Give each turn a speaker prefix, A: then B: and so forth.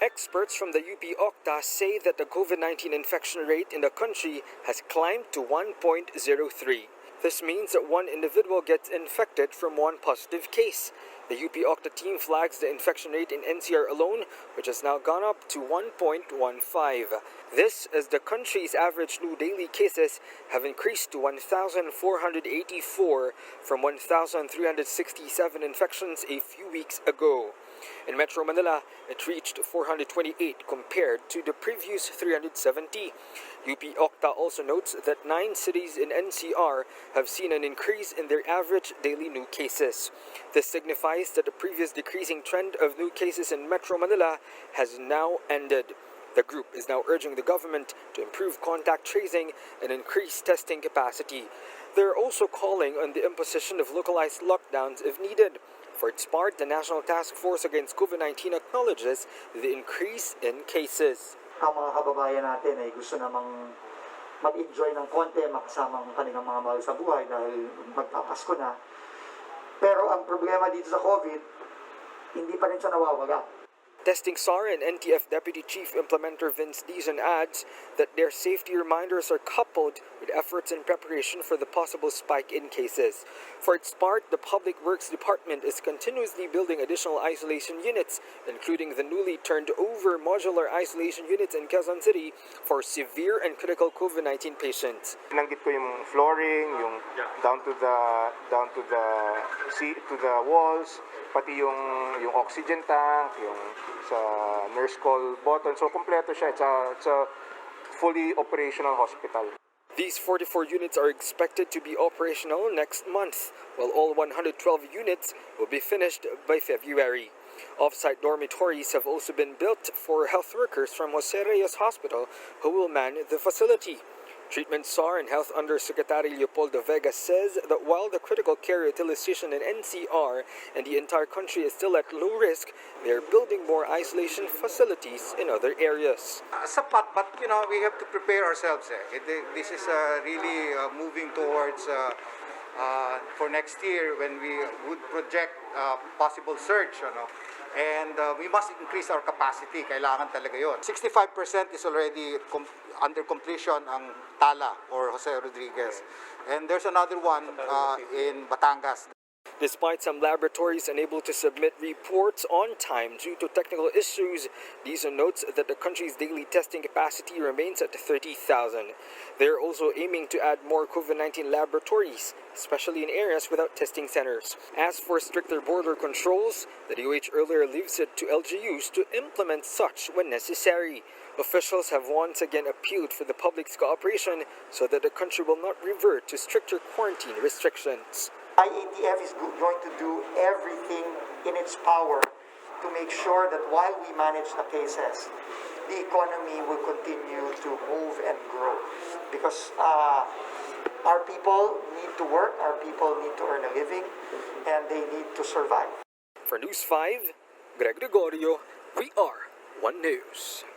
A: Experts from the UP OCTA say that the COVID-19 infection rate in the country has climbed to 1.03. This means that one individual gets infected from one positive case. The UP OCTA team flags the infection rate in NCR alone, which has now gone up to 1.15. This as the country's average new daily cases have increased to 1,484 from 1,367 infections a few weeks ago. In Metro Manila, it reached 428 compared to the previous 370. UP OCTA also notes that 9 cities in NCR have seen an increase in their average daily new cases. This signifies that the previous decreasing trend of new cases in Metro Manila has now ended. The group is now urging the government to improve contact tracing and increase testing capacity. They're also calling on the imposition of localized lockdowns if needed. For its part, the National Task Force Against COVID-19 acknowledges the increase in cases.
B: Ang mga kababayan natin ay gusto namang mag-enjoy ng konti, makasama ang kanilang mga mahal sa buhay dahil magpapasko na. Pero ang problema dito sa COVID, hindi pa rin siya nawawala.
A: Testing SAR and NTF Deputy Chief Implementer Vince Dizon adds that their safety reminders are coupled with efforts in preparation for the possible spike in cases. For its part, the Public Works Department is continuously building additional isolation units, including the newly turned over modular isolation units in Quezon City for severe and critical COVID-19 patients.
C: Nanggit ko yung flooring, yung down to the walls, pati yung oxygen tank, yung sa nurse call button. So kompleto siya. It's a fully operational hospital.
A: These 44 units are expected to be operational next month, while all 112 units will be finished by February. Off-site dormitories have also been built for health workers from Jose Reyes Hospital who will man the facility. Treatment SAR and Health Undersecretary Leopoldo Vega says that while the critical care utilization in NCR and the entire country is still at low risk, they are building more isolation facilities in other areas.
D: Sapat, but we have to prepare ourselves. This is really moving towards for next year when we would project possible surge. And we must increase our capacity. Kailangan talaga yun. 65% is already under completion ang Tala or Jose Rodriguez. And there's another one in Batangas.
A: Despite some laboratories unable to submit reports on time due to technical issues, Dizon notes that the country's daily testing capacity remains at 30,000. They are also aiming to add more COVID-19 laboratories, especially in areas without testing centers. As for stricter border controls, the DOH earlier leaves it to LGUs to implement such when necessary. Officials have once again appealed for the public's cooperation so that the country will not revert to stricter quarantine restrictions.
B: IATF is going to do everything in its power to make sure that while we manage the cases, the economy will continue to move and grow. Because our people need to work, our people need to earn a living, and they need to survive.
A: For News 5, Greg Gregorio, we are One News.